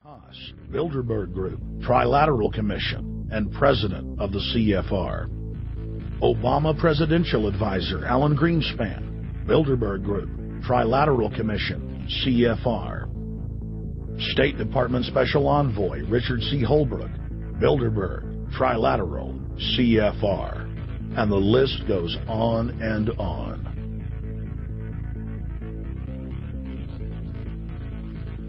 Haas, Bilderberg Group, Trilateral Commission, and President of the CFR. Obama Presidential Advisor Alan Greenspan, Bilderberg Group, Trilateral Commission, CFR. State Department Special Envoy Richard C. Holbrooke, Bilderberg, Trilateral, CFR. And the list goes on and on.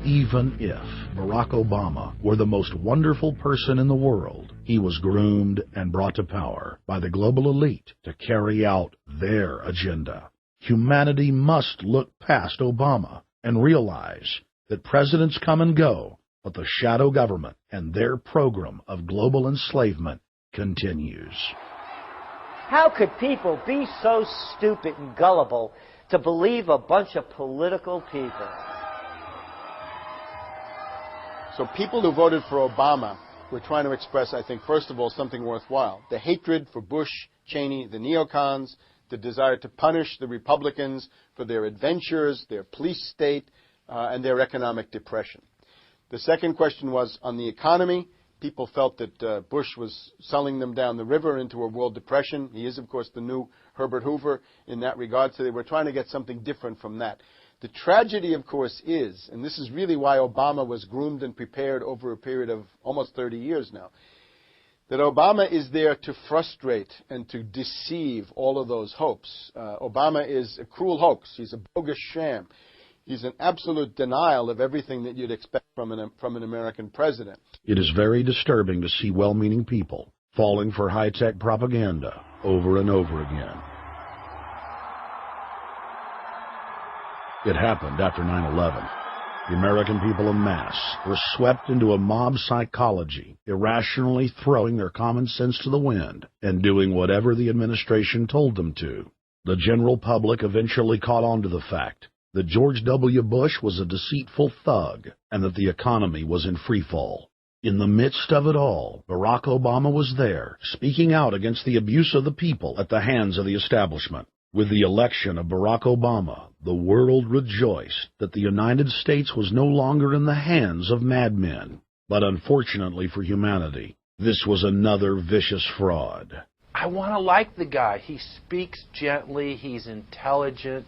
Even if Barack Obama were the most wonderful person in the world, he was groomed and brought to power by the global elite to carry out their agenda. Humanity must look past Obama and realize that presidents come and go, but the shadow government and their program of global enslavement continues. How could people be so stupid and gullible to believe a bunch of political people? So people who voted for Obama were trying to express, I think, first of all, something worthwhile. The hatred for Bush, Cheney, the neocons, the desire to punish the Republicans for their adventures, their police state, and their economic depression. The second question was on the economy. People felt that Bush was selling them down the river into a world depression. He is, of course, the new Herbert Hoover in that regard, so they were trying to get something different from that. The tragedy, of course, is, and this is really why Obama was groomed and prepared over a period of almost 30 years now, that Obama is there to frustrate and to deceive all of those hopes. Obama is a cruel hoax. He's a bogus sham. He's an absolute denial of everything that you'd expect from an American president. It is very disturbing to see well-meaning people falling for high-tech propaganda over and over again. It happened after 9/11. The American people en masse were swept into a mob psychology, irrationally throwing their common sense to the wind and doing whatever the administration told them to. The general public eventually caught on to the fact that George W. Bush was a deceitful thug and that the economy was in freefall. In the midst of it all, Barack Obama was there, speaking out against the abuse of the people at the hands of the establishment. With the election of Barack Obama, the world rejoiced that the United States was no longer in the hands of madmen. But unfortunately for humanity, this was another vicious fraud. I want to like the guy. He speaks gently. He's intelligent.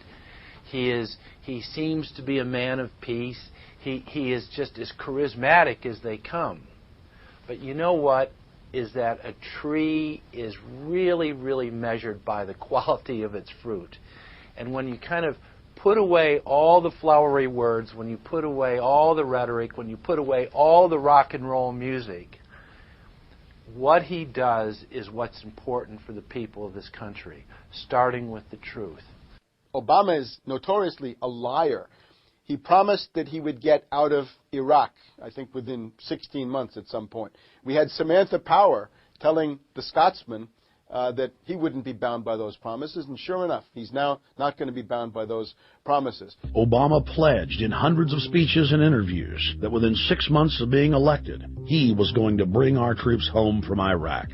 He seems to be a man of peace. He is just as charismatic as they come. But you know what? Is that a tree is really, really measured by the quality of its fruit. And when you kind of put away all the flowery words, when you put away all the rhetoric, when you put away all the rock and roll music, what he does is what's important for the people of this country, starting with the truth. Obama is notoriously a liar. He promised that he would get out of Iraq, I think within 16 months at some point. We had Samantha Power telling the Scotsman that he wouldn't be bound by those promises, and sure enough, he's now not going to be bound by those promises. Obama pledged in hundreds of speeches and interviews that within 6 months of being elected, he was going to bring our troops home from Iraq.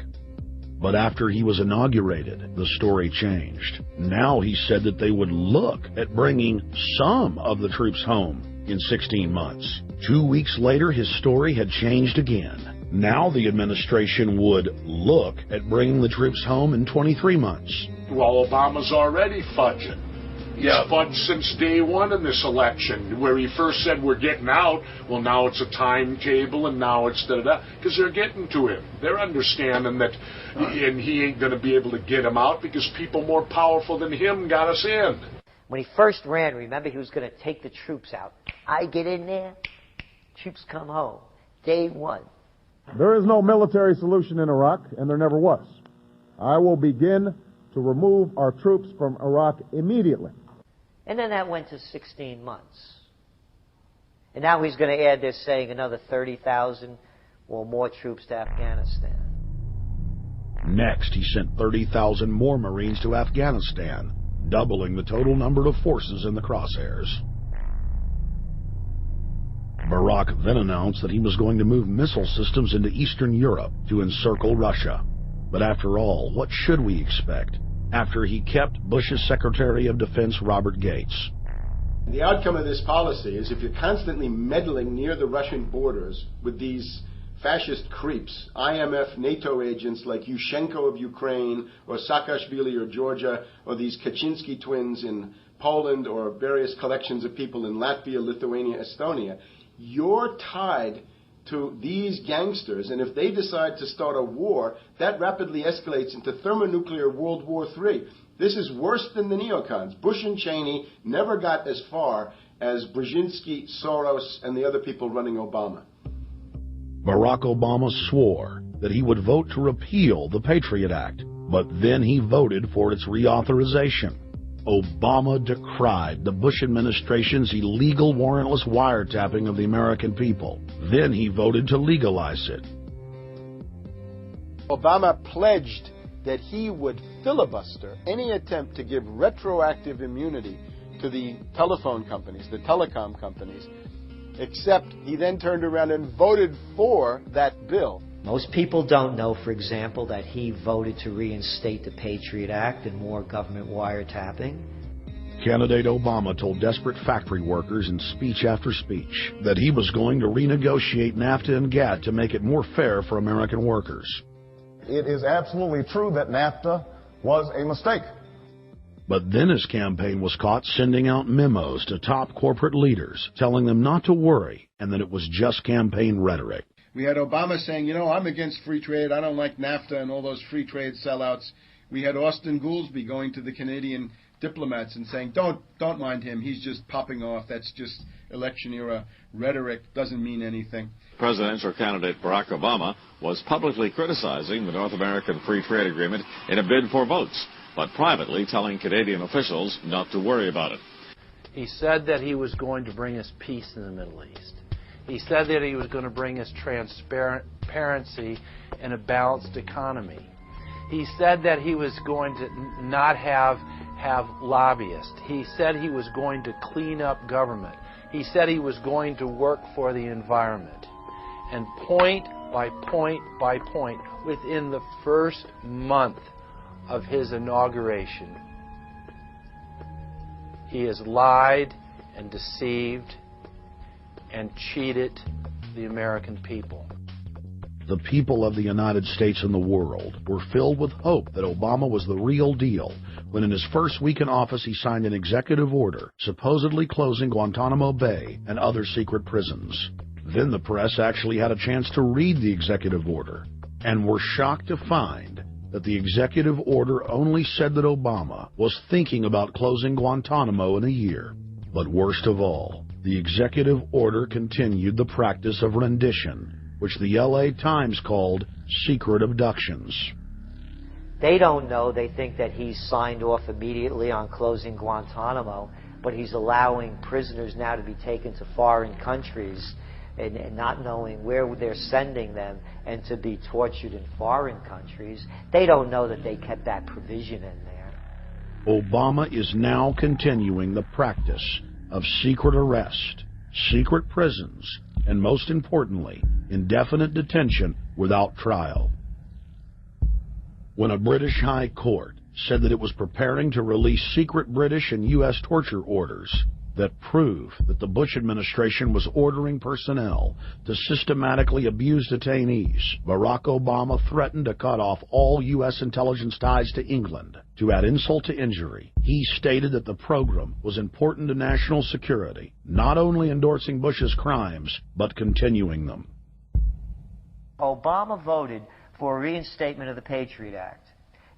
But after he was inaugurated, the story changed. Now he said that they would look at bringing some of the troops home in 16 months. 2 weeks later, his story had changed again. Now the administration would look at bringing the troops home in 23 months. Well, Obama's already fudging. He's fudged since day one in this election, where he first said we're getting out. Well, now it's a timetable, and now it's da-da-da, because they're getting to him. They're understanding that, and he ain't going to be able to get them out because people more powerful than him got us in. When he first ran, remember, he was going to take the troops out. I get in there, troops come home. Day one. There is no military solution in Iraq, and there never was. I will begin to remove our troops from Iraq immediately. And then that went to 16 months. And now he's going to add this, saying another 30,000 or more troops to Afghanistan. Next, he sent 30,000 more Marines to Afghanistan, doubling the total number of forces in the crosshairs. Barak then announced that he was going to move missile systems into Eastern Europe to encircle Russia. But after all, what should we expect after he kept Bush's Secretary of Defense Robert Gates? The outcome of this policy is if you're constantly meddling near the Russian borders with these fascist creeps, IMF, NATO agents like Yushchenko of Ukraine, or Saakashvili of Georgia, or these Kaczynski twins in Poland, or various collections of people in Latvia, Lithuania, Estonia, you're tied to these gangsters, and if they decide to start a war, that rapidly escalates into thermonuclear World War III. This is worse than the neocons. Bush and Cheney never got as far as Brzezinski, Soros, and the other people running Obama. Barack Obama swore that he would vote to repeal the Patriot Act, but then he voted for its reauthorization. Obama decried the Bush administration's illegal warrantless wiretapping of the American people. Then he voted to legalize it. Obama pledged that he would filibuster any attempt to give retroactive immunity to the telephone companies, the telecom companies, except he then turned around and voted for that bill. Most people don't know, for example, that he voted to reinstate the Patriot Act and more government wiretapping. Candidate Obama told desperate factory workers in speech after speech that he was going to renegotiate NAFTA and GATT to make it more fair for American workers. It is absolutely true that NAFTA was a mistake. But then his campaign was caught sending out memos to top corporate leaders, telling them not to worry and that it was just campaign rhetoric. We had Obama saying, I'm against free trade. I don't like NAFTA and all those free trade sellouts. We had Austin Goolsbee going to the Canadian diplomats and saying, don't mind him. He's just popping off. That's just election-era rhetoric. Doesn't mean anything. Presidential candidate Barack Obama was publicly criticizing the North American Free Trade Agreement in a bid for votes, but privately telling Canadian officials not to worry about it. He said that he was going to bring us peace in the Middle East. He said that he was going to bring us transparency and a balanced economy. He said that he was going to not have lobbyists. He said he was going to clean up government. He said he was going to work for the environment. And point by point by point, within the first month of his inauguration, he has lied and deceived and cheated the American people. The people of the United States and the world were filled with hope that Obama was the real deal when in his first week in office he signed an executive order supposedly closing Guantanamo Bay and other secret prisons. Then the press actually had a chance to read the executive order and were shocked to find that the executive order only said that Obama was thinking about closing Guantanamo in a year. But worst of all, the executive order continued the practice of rendition, which the LA Times called secret abductions. They don't know. They think that he's signed off immediately on closing Guantanamo, but he's allowing prisoners now to be taken to foreign countries and not knowing where they're sending them and to be tortured in foreign countries. They don't know that they kept that provision in there. Obama is now continuing the practice of secret arrest, secret prisons, and most importantly, indefinite detention without trial. When a British High Court said that it was preparing to release secret British and U.S. torture orders that prove that the Bush administration was ordering personnel to systematically abuse detainees, Barack Obama threatened to cut off all U.S. intelligence ties to England. To add insult to injury, he stated that the program was important to national security, not only endorsing Bush's crimes, but continuing them. Obama voted for a reinstatement of the Patriot Act.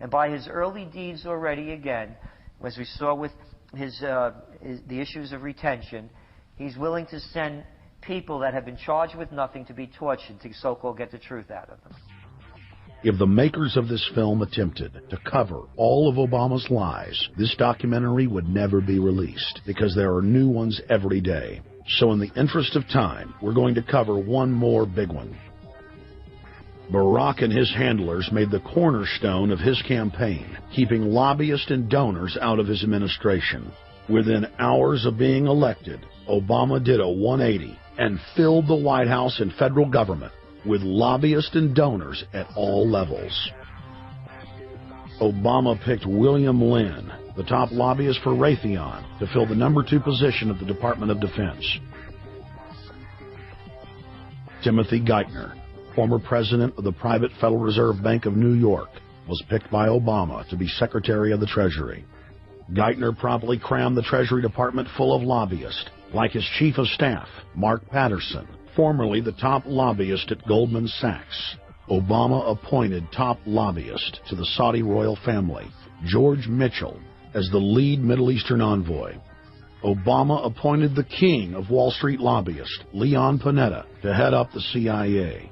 And by his early deeds already, again, as we saw with the issues of retention, he's willing to send people that have been charged with nothing to be tortured to so-called get the truth out of them. If the makers of this film attempted to cover all of Obama's lies, this documentary would never be released because there are new ones every day. So in the interest of time, we're going to cover one more big one. Barak and his handlers made the cornerstone of his campaign, keeping lobbyists and donors out of his administration. Within hours of being elected, Obama did a 180 and filled the White House and federal government with lobbyists and donors at all levels. Obama picked William Lynn, the top lobbyist for Raytheon, to fill the number 2 position at the Department of Defense. Timothy Geithner, former president of the private Federal Reserve Bank of New York, was picked by Obama to be Secretary of the Treasury. Geithner promptly crammed the Treasury Department full of lobbyists, like his Chief of Staff, Mark Patterson, formerly the top lobbyist at Goldman Sachs. Obama appointed top lobbyist to the Saudi royal family, George Mitchell, as the lead Middle Eastern envoy. Obama appointed the king of Wall Street lobbyists, Leon Panetta, to head up the CIA.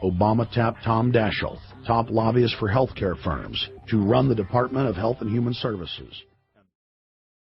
Obama tapped Tom Daschle, top lobbyist for healthcare firms, to run the Department of Health and Human Services.